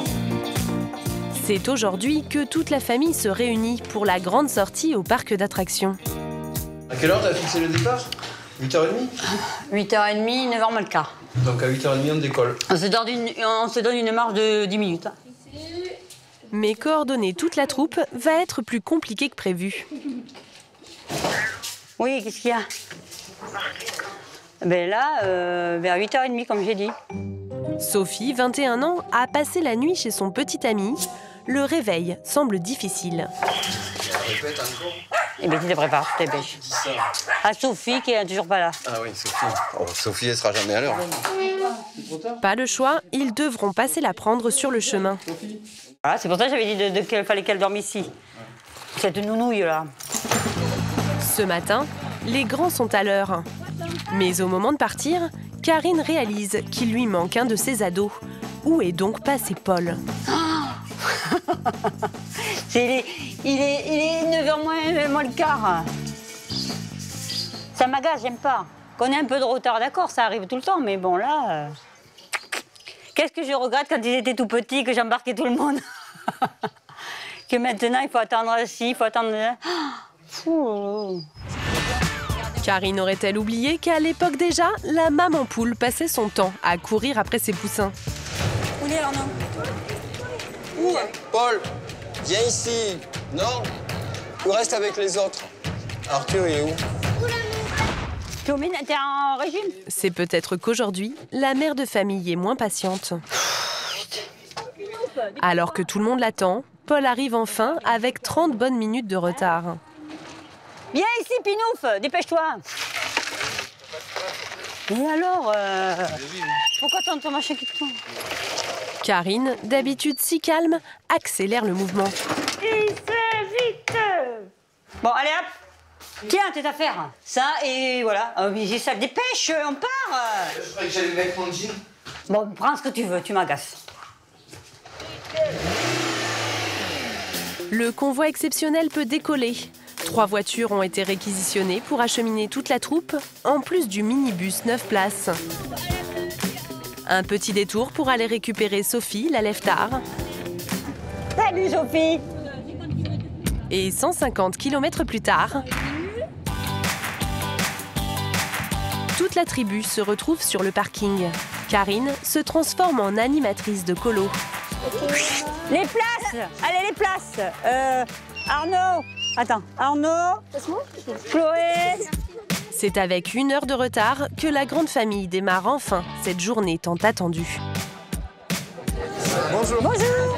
C'est aujourd'hui que toute la famille se réunit pour la grande sortie au parc d'attractions. À quelle heure t'as fixé le départ? 8h30? 8h30, 9h moins le quart. Donc à 8h30, on décolle. On se donne une marge de 10 minutes. Mais coordonner toute la troupe va être plus compliqué que prévu. Oui, qu'est-ce qu'il y a? Ben là, vers 8h30, comme j'ai dit. Sophie, 21 ans, a passé la nuit chez son petit ami. Le réveil semble difficile. Eh bien, tu te prépares, tu te dépêches. À Sophie, qui est toujours pas là. Ah oui, Sophie. Oh, Sophie, elle sera jamais à l'heure. Pas le choix, ils devront passer la prendre sur le chemin. Voilà, c'est pour ça que j'avais dit qu'il fallait qu'elle dorme ici. Cette nounouille, là. Ce matin, les grands sont à l'heure. Mais au moment de partir, Karine réalise qu'il lui manque un de ses ados. Où est donc passé Paul? Il est 9h moins le quart. Ça m'agace, j'aime pas. Qu'on ait un peu de retard, d'accord, ça arrive tout le temps, mais bon, là... Qu'est-ce que je regrette quand ils étaient tout petits, que j'embarquais tout le monde. Que maintenant, il faut attendre ci, il faut attendre... Karine aurait-elle oublié qu'à l'époque déjà, la maman poule passait son temps à courir après ses poussins? Où est Arnaud? Où? Paul, viens ici. Non, tu restes avec les autres. Arthur, il est où? T'es en régime? C'est peut-être qu'aujourd'hui, la mère de famille est moins patiente. Alors que tout le monde l'attend, Paul arrive enfin avec 30 bonnes minutes de retard. Viens ici, Pinouf, dépêche-toi. Et alors, pourquoi ton machin qui te tourne? Karine, d'habitude si calme, accélère le mouvement. Vite. Bon, allez hop. Tiens, tes affaires. Ça, et voilà. Mais ça, dépêche, on part. Je croyais que j'allais mettre mon jean. Bon, prends ce que tu veux, tu m'agaces. Le convoi exceptionnel peut décoller. 3 voitures ont été réquisitionnées pour acheminer toute la troupe, en plus du minibus 9 places. Un petit détour pour aller récupérer Sophie, la lève-tard. Salut Sophie. Et 150 km plus tard, toute la tribu se retrouve sur le parking. Karine se transforme en animatrice de colo. Les places. Allez, les places. Arnaud. Attends, Arnaud. Chloé. C'est avec 1 heure de retard que la grande famille démarre enfin cette journée tant attendue. Bonjour. Bonjour.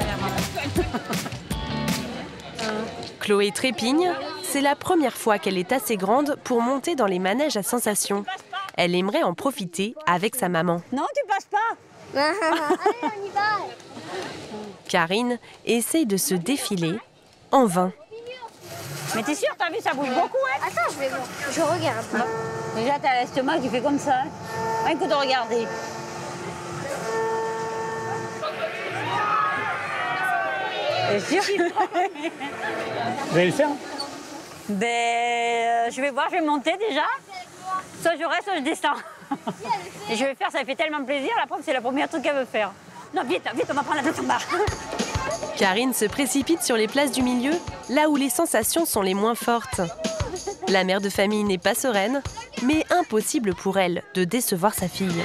Chloé trépigne, c'est la première fois qu'elle est assez grande pour monter dans les manèges à sensations. Elle aimerait en profiter avec sa maman. Non, tu passes pas. Allez, on y va. Karine essaye de se défiler en vain. Mais t'es sûre, t'as vu, ça bouge beaucoup, hein? Attends, je regarde. Bon. Déjà, t'as l'estomac qui fait comme ça. Hein. Rien que de regarder. T'es sûr? Vous allez le faire? Ben, je vais voir, je vais monter déjà. Soit je reste, soit je descends. Et je vais faire, ça fait tellement plaisir. La preuve, c'est la première truc qu'elle veut faire. Non, vite, on va prendre la place en bas. Karine se précipite sur les places du milieu, là où les sensations sont les moins fortes. La mère de famille n'est pas sereine, mais impossible pour elle de décevoir sa fille.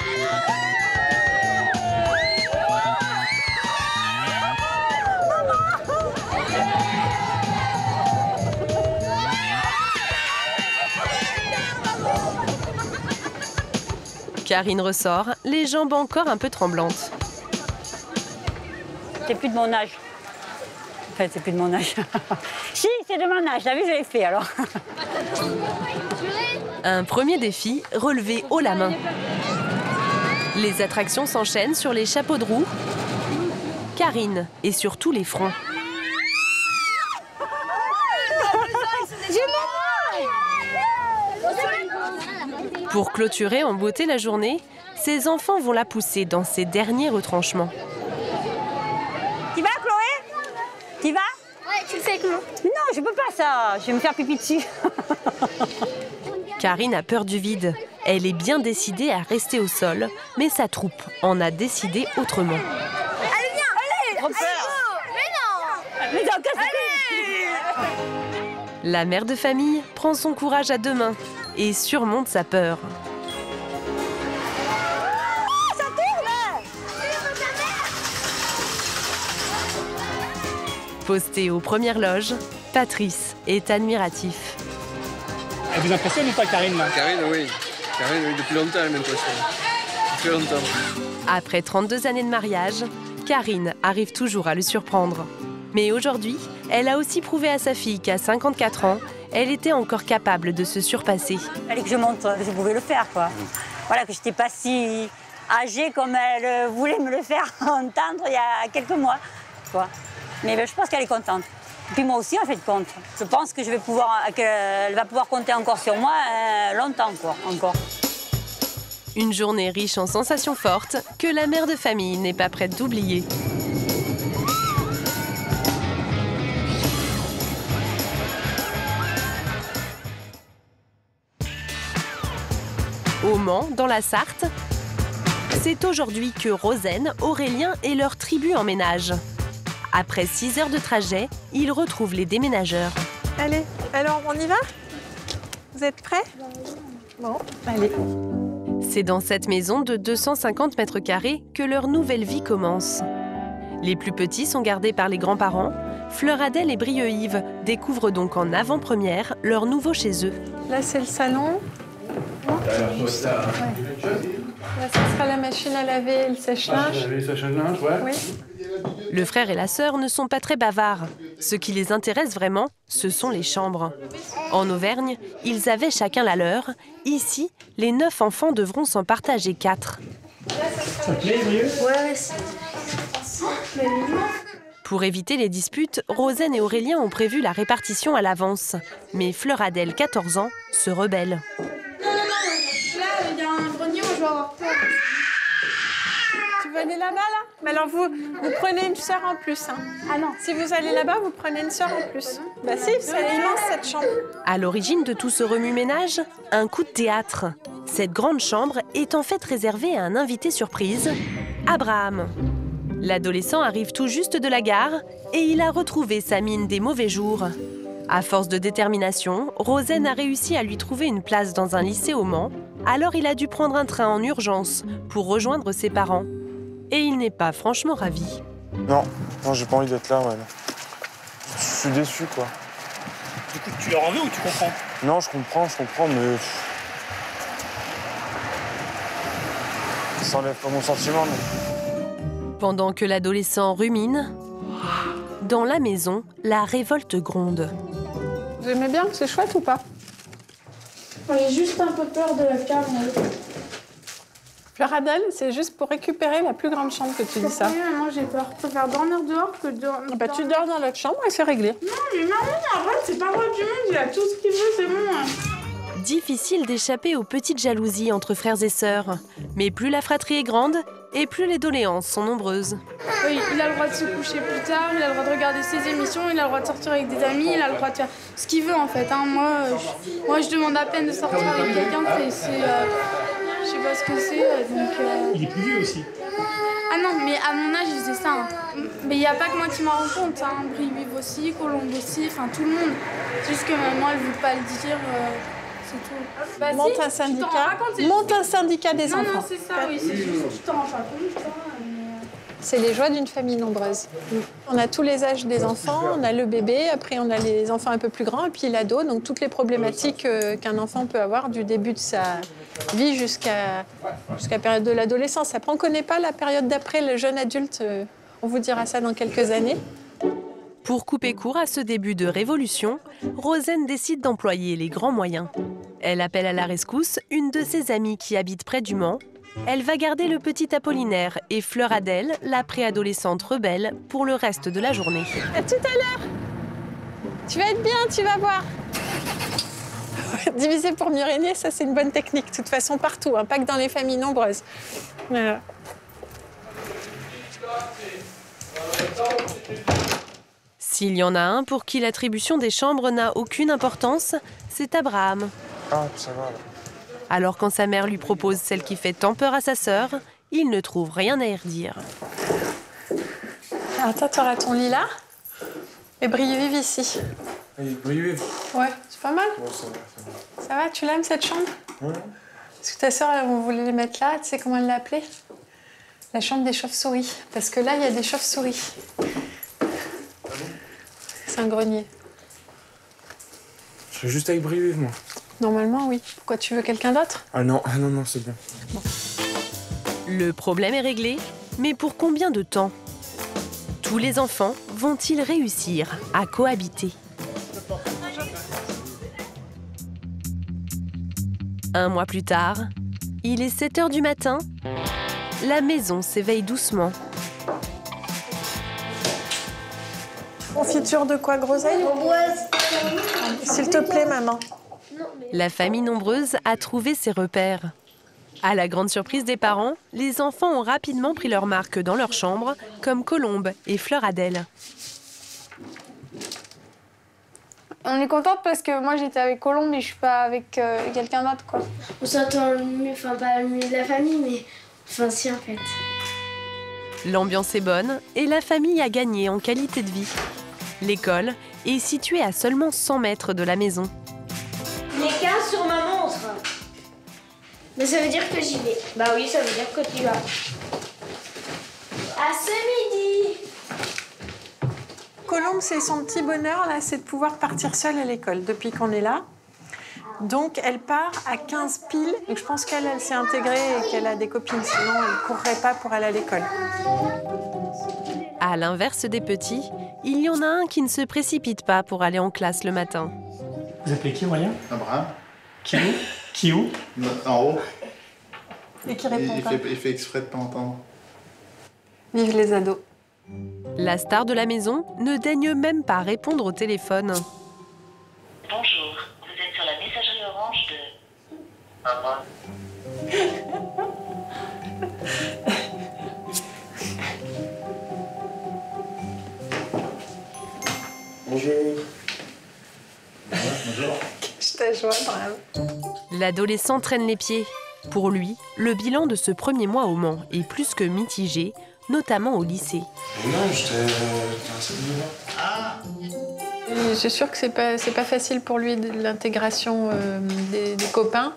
Karine ressort, les jambes encore un peu tremblantes. C'est plus de mon âge. Enfin, c'est plus de mon âge. Si, c'est de mon âge. T'as vu, je l'ai fait alors. Un premier défi, relever haut la main. Les attractions s'enchaînent sur les chapeaux de roue, Karine et sur tous les fronts. Pour clôturer en beauté la journée, ces enfants vont la pousser dans ses derniers retranchements. Tu vas, Chloé? Tu vas? Ouais, tu le fais avec moi. Non, je peux pas ça. Je vais me faire pipi dessus. Karine a peur du vide. Elle est bien décidée à rester au sol, mais sa troupe en a décidé autrement. Allez, viens! Allez! Trop peur! Mais non! Allez! La mère de famille prend son courage à deux mains et surmonte sa peur. Ça tourne! Posté aux premières loges, Patrice est admiratif. Elle vous impressionne ou pas, Karine, là? Karine, oui. Karine, oui, depuis longtemps, elle m'impressionne. Depuis longtemps. Après 32 années de mariage, Karine arrive toujours à le surprendre. Mais aujourd'hui, elle a aussi prouvé à sa fille qu'à 54 ans, elle était encore capable de se surpasser. Il fallait que je montre que je pouvais le faire, quoi. Voilà, que je n'étais pas si âgée comme elle voulait me le faire entendre il y a quelques mois, quoi. Mais je pense qu'elle est contente. Et puis moi aussi, en fait, compte. Je pense que qu'elle va pouvoir compter encore sur moi longtemps, quoi, encore. Une journée riche en sensations fortes que la mère de famille n'est pas prête d'oublier. Au Mans, dans la Sarthe, c'est aujourd'hui que Rosen, Aurélien et leur tribu emménagent. Après 6 heures de trajet, ils retrouvent les déménageurs. Allez, alors on y va? Vous êtes prêts? Bon, allez. C'est dans cette maison de 250 mètres carrés que leur nouvelle vie commence. Les plus petits sont gardés par les grands-parents. Fleur Adèle et Brieux Yves découvrent donc en avant-première leur nouveau chez eux. Là, c'est le salon. Là, ça sera la machine à laver et le sèche-linge. Oui. Le frère et la sœur ne sont pas très bavards. Ce qui les intéresse vraiment, ce sont les chambres. En Auvergne, ils avaient chacun la leur. Ici, les 9 enfants devront s'en partager 4. Ça te plaît, Brieux? Ouais, Pour éviter les disputes, Rosen et Aurélien ont prévu la répartition à l'avance. Mais Fleur Adèle, 14 ans, se rebelle. Là, il y a un grenier où je vais avoir peur. Tu veux aller là-bas, là? Mais alors, vous prenez une sœur en plus. Hein. Ah non. Si vous allez là-bas, vous prenez une sœur en plus. Bah si, c'est immense, cette chambre. À l'origine de tout ce remue-ménage, un coup de théâtre. Cette grande chambre est en fait réservée à un invité surprise, Abraham. L'adolescent arrive tout juste de la gare et il a retrouvé sa mine des mauvais jours. À force de détermination, Rosen a réussi à lui trouver une place dans un lycée au Mans. Alors il a dû prendre un train en urgence pour rejoindre ses parents. Et il n'est pas franchement ravi. Non, j'ai pas envie d'être là, ouais. Je suis déçu, quoi. Du coup, tu leur en veux ou tu comprends? Non, je comprends, mais... Ça enlève pas mon sentiment, non. Pendant que l'adolescent rumine, dans la maison, la révolte gronde. Vous aimez bien? C'est chouette ou pas? J'ai juste un peu peur de la cave. Fleur Adèle, c'est juste pour récupérer la plus grande chambre que tu dis ça. Oui, maman, j'ai peur. Je préfère dormir dehors que dormir. Bah, tu dors dans l'autre chambre et c'est réglé. Non, mais maman, en vrai, c'est pas vrai du monde. Il a tout ce qu'il veut, c'est bon. Difficile d'échapper aux petites jalousies entre frères et sœurs. Mais plus la fratrie est grande, et plus les doléances sont nombreuses. Oui, il a le droit de se coucher plus tard, il a le droit de regarder ses émissions, il a le droit de sortir avec des amis, il a le droit de faire ce qu'il veut en fait. Hein. Moi, je demande à peine de sortir avec quelqu'un, je sais pas ce que c'est. Donc, Il est plus vieux aussi. Ah non, mais à mon âge, il faisait ça. Hein. Mais il n'y a pas que moi qui m'en rends compte. Hein. Brieux aussi, Colombe aussi, enfin tout le monde. C'est juste que maman, elle ne veut pas le dire. C'est tout. Bah, Monte un syndicat. Monte un syndicat des enfants. Non, c'est ça, oui, c'est juste. Tu t'en rends pas compte. C'est les joies d'une famille nombreuse. On a tous les âges des enfants, on a le bébé, après on a les enfants un peu plus grands, et puis l'ado, donc toutes les problématiques qu'un enfant peut avoir du début de sa vie jusqu'à la période de l'adolescence. Après, on ne connaît pas la période d'après, le jeune adulte, on vous dira ça dans quelques années. Pour couper court à ce début de révolution, Rosen décide d'employer les grands moyens. Elle appelle à la rescousse une de ses amies qui habite près du Mans. Elle va garder le petit Apollinaire et Fleur Adèle, la préadolescente rebelle, pour le reste de la journée. À tout à l'heure. Tu vas être bien, tu vas voir. Diviser pour mieux régner, ça c'est une bonne technique. De toute façon, partout, hein, pas que dans les familles nombreuses. Voilà. S'il y en a un pour qui l'attribution des chambres n'a aucune importance, c'est Abraham. Ah, ça va, là. Alors quand sa mère lui propose celle qui fait tant peur à sa sœur, il ne trouve rien à y redire. Alors toi, tu auras ton lit là et Brieux-Vive ici. Oui, Brieux-Vive. Ouais, c'est pas mal. Ouais, ça va. Ça va, tu l'aimes cette chambre? Ouais. Parce que ta sœur, on voulait les mettre là, tu sais comment elle l'a appelée? La chambre des chauves-souris. Parce que là, il y a des chauves-souris. C'est un grenier. Je suis juste avec Brieux-Vive, moi. Normalement, oui. Pourquoi, tu veux quelqu'un d'autre? Ah non, c'est bien. Bon. Le problème est réglé, mais pour combien de temps? Tous les enfants vont-ils réussir à cohabiter? Un mois plus tard, il est 7 h du matin. La maison s'éveille doucement. Confiture de quoi, groseille? S'il te plaît, maman. La famille nombreuse a trouvé ses repères. À la grande surprise des parents, les enfants ont rapidement pris leur marque dans leur chambre, comme Colombe et Fleur Adèle. On est contente parce que moi j'étais avec Colombe mais je suis pas avec quelqu'un d'autre, quoi. On s'entend mieux, enfin pas le milieu de la famille, mais enfin si en fait. L'ambiance est bonne et la famille a gagné en qualité de vie. L'école est située à seulement 100 mètres de la maison. Les 15 sur ma montre. Mais ça veut dire que j'y vais. Bah oui, ça veut dire que tu vas. À ce midi. Colombe, c'est son petit bonheur, là, c'est de pouvoir partir seule à l'école depuis qu'on est là. Donc, elle part à 15 piles. Donc, je pense qu'elle s'est intégrée et qu'elle a des copines. Sinon, elle ne courrait pas pour aller à l'école. À l'inverse des petits, il y en a un qui ne se précipite pas pour aller en classe le matin. Vous appelez qui, Aurélien? Abraham. Qui où? En haut. Et qui répond pas. Il fait exprès de ne pas entendre. Vive les ados. La star de la maison ne daigne même pas répondre au téléphone. Bonjour, vous êtes sur la messagerie orange de... Maman. Bonjour. Bonjour. Je te joins, bravo. L'adolescent traîne les pieds. Pour lui, le bilan de ce premier mois au Mans est plus que mitigé, notamment au lycée. Non, j'étais assez bien. Je suis sûre que c'est pas facile pour lui l'intégration des copains.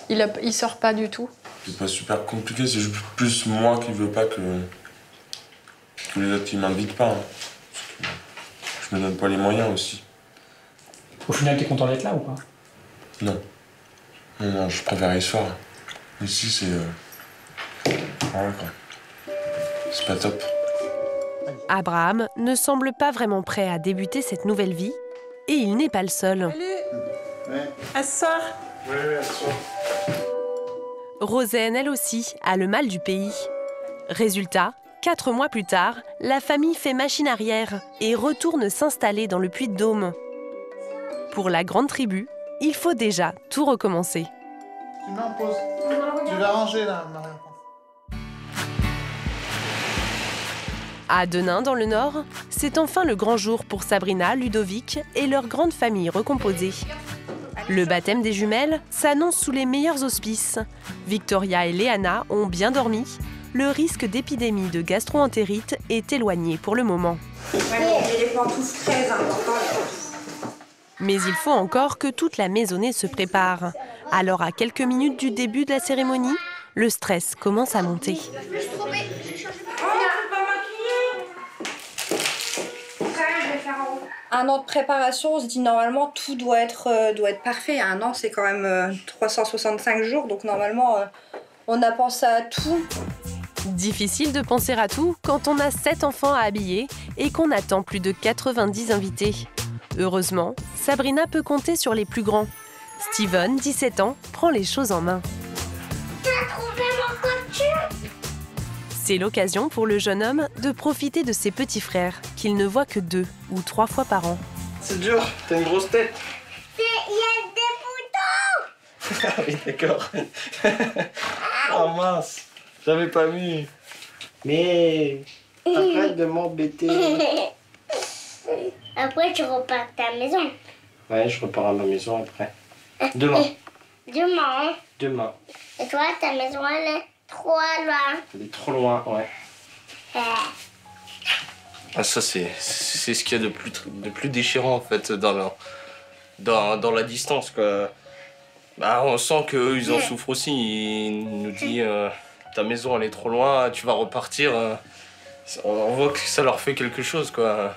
Il sort pas du tout. C'est pas super compliqué, c'est juste plus moi qui veux pas que les autres qui m'invitent pas. Hein. Je me donne pas les moyens aussi. Au final, t'es content d'être là ou pas? Non. Non, je préfère y soir. Ici, c'est... Ouais, quoi. C'est pas top. Abraham ne semble pas vraiment prêt à débuter cette nouvelle vie et il n'est pas le seul. Salut. Ouais. À ce soir. Oui, à ce soir. Rosen, elle aussi, a le mal du pays. Résultat, 4 mois plus tard, la famille fait machine arrière et retourne s'installer dans le Puy-de-Dôme. Pour la grande tribu, il faut déjà tout recommencer. Tu mets en pause. Tu vas ranger là, Marie. À Denain, dans le Nord, c'est enfin le grand jour pour Sabrina, Ludovic et leur grande famille recomposée. Le baptême des jumelles s'annonce sous les meilleurs auspices. Victoria et Léana ont bien dormi. Le risque d'épidémie de gastro-entérite est éloigné pour le moment. Les pantoufles très importants. Mais il faut encore que toute la maisonnée se prépare. Alors, à quelques minutes du début de la cérémonie, le stress commence à monter. Un an de préparation, on se dit normalement tout doit être parfait. Un an, c'est quand même 365 jours, donc normalement, on a pensé à tout. Difficile de penser à tout quand on a 7 enfants à habiller et qu'on attend plus de 90 invités. Heureusement, Sabrina peut compter sur les plus grands. Steven, 17 ans, prend les choses en main. C'est l'occasion pour le jeune homme de profiter de ses petits frères, qu'il ne voit que 2 ou 3 fois par an. C'est dur, t'as une grosse tête. Il y a des boutons. Ah oui, d'accord. Oh mince, j'avais pas vu. Mais arrête de m'embêter. Après, tu repars à ta maison. Ouais, je repars à ma maison après. Demain. Demain. Demain. Et toi, ta maison, elle est trop loin. Elle est trop loin, ouais. Ah, ça, c'est ce qu'il y a de plus déchirant, en fait, dans la distance, quoi. Bah, on sent qu'eux, ils en souffrent aussi. Ils nous disent ta maison, elle est trop loin, tu vas repartir. On voit que ça leur fait quelque chose, quoi.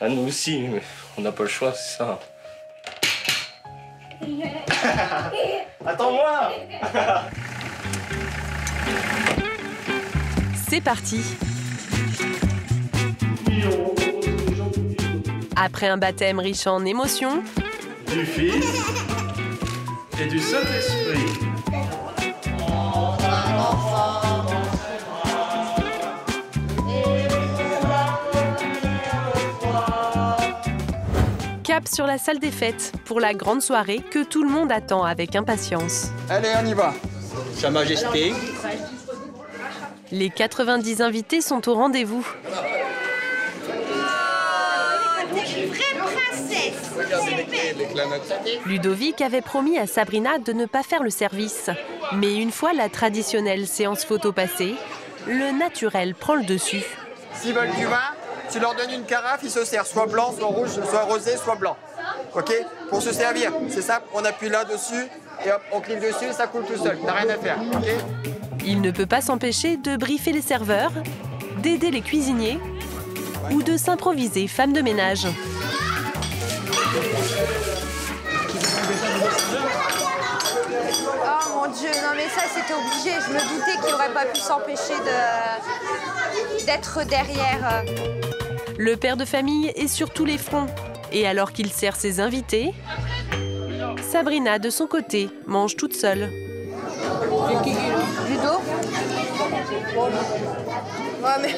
À nous aussi, mais on n'a pas le choix, c'est ça. Attends-moi. C'est parti. Après un baptême riche en émotions, Du Fils et du Saint-Esprit. cap sur la salle des fêtes pour la grande soirée que tout le monde attend avec impatience. Allez, on y va. Sa Majesté. Les 90 invités sont au rendez-vous. Ludovic avait promis à Sabrina de ne pas faire le service. Mais une fois la traditionnelle séance photo passée, le naturel prend le dessus. S'ils veulent du vin, tu leur donnes une carafe, ils se servent soit blanc, soit rouge, soit rosé, soit blanc. Ok? Pour se servir, c'est simple, on appuie là dessus et hop, on clique dessus et ça coule tout seul. T'as rien à faire, ok? Il ne peut pas s'empêcher de briefer les serveurs, d'aider les cuisiniers ou de s'improviser femme de ménage. Oh mon Dieu, non mais ça c'était obligé. Je me doutais qu'il n'aurait pas pu s'empêcher d'être derrière. Le père de famille est sur tous les fronts. Et alors qu'il sert ses invités, Sabrina, de son côté, mange toute seule. Ludo? Ouais mais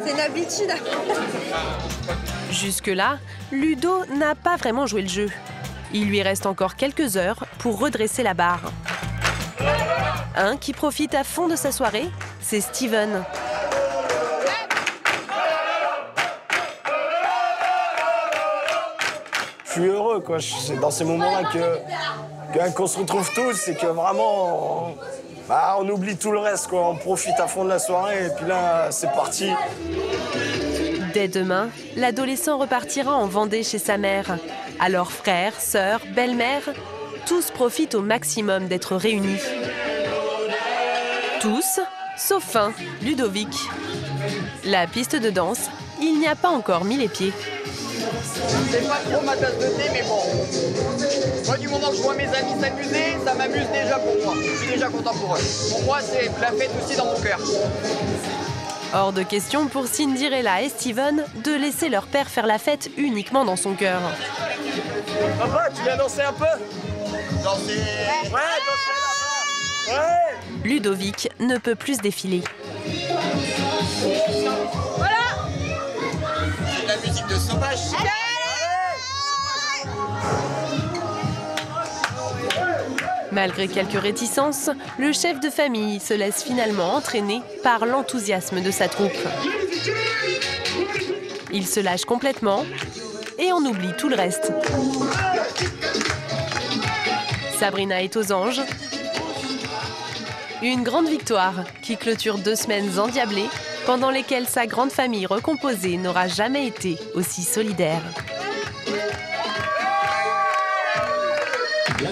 c'est une habitude. Jusque-là, Ludo n'a pas vraiment joué le jeu. Il lui reste encore quelques heures pour redresser la barre. Un qui profite à fond de sa soirée, c'est Steven. Je suis heureux, quoi. C'est dans ces moments-là qu'on se retrouve tous et que vraiment, on oublie tout le reste, quoi. On profite à fond de la soirée et puis là, c'est parti. Dès demain, l'adolescent repartira en Vendée chez sa mère. Alors frères, sœurs, belle-mère, tous profitent au maximum d'être réunis. Tous, sauf un, Ludovic. La piste de danse, il n'y a pas encore mis les pieds. C'est pas trop ma tasse de thé, mais bon. Moi, du moment que je vois mes amis s'amuser, ça m'amuse déjà pour moi. Je suis déjà content pour eux. Pour moi, c'est la fête aussi dans mon cœur. Hors de question pour Cinderella et Steven de laisser leur père faire la fête uniquement dans son cœur. Papa, tu viens danser un peu? Danser. Ouais, danser là-bas. Ouais. Ludovic ne peut plus défiler. Voilà. C'est de la musique de sauvage. Malgré quelques réticences, le chef de famille se laisse finalement entraîner par l'enthousiasme de sa troupe. Il se lâche complètement et on oublie tout le reste. Sabrina est aux anges. Une grande victoire qui clôture 2 semaines endiablées pendant lesquelles sa grande famille recomposée n'aura jamais été aussi solidaire. La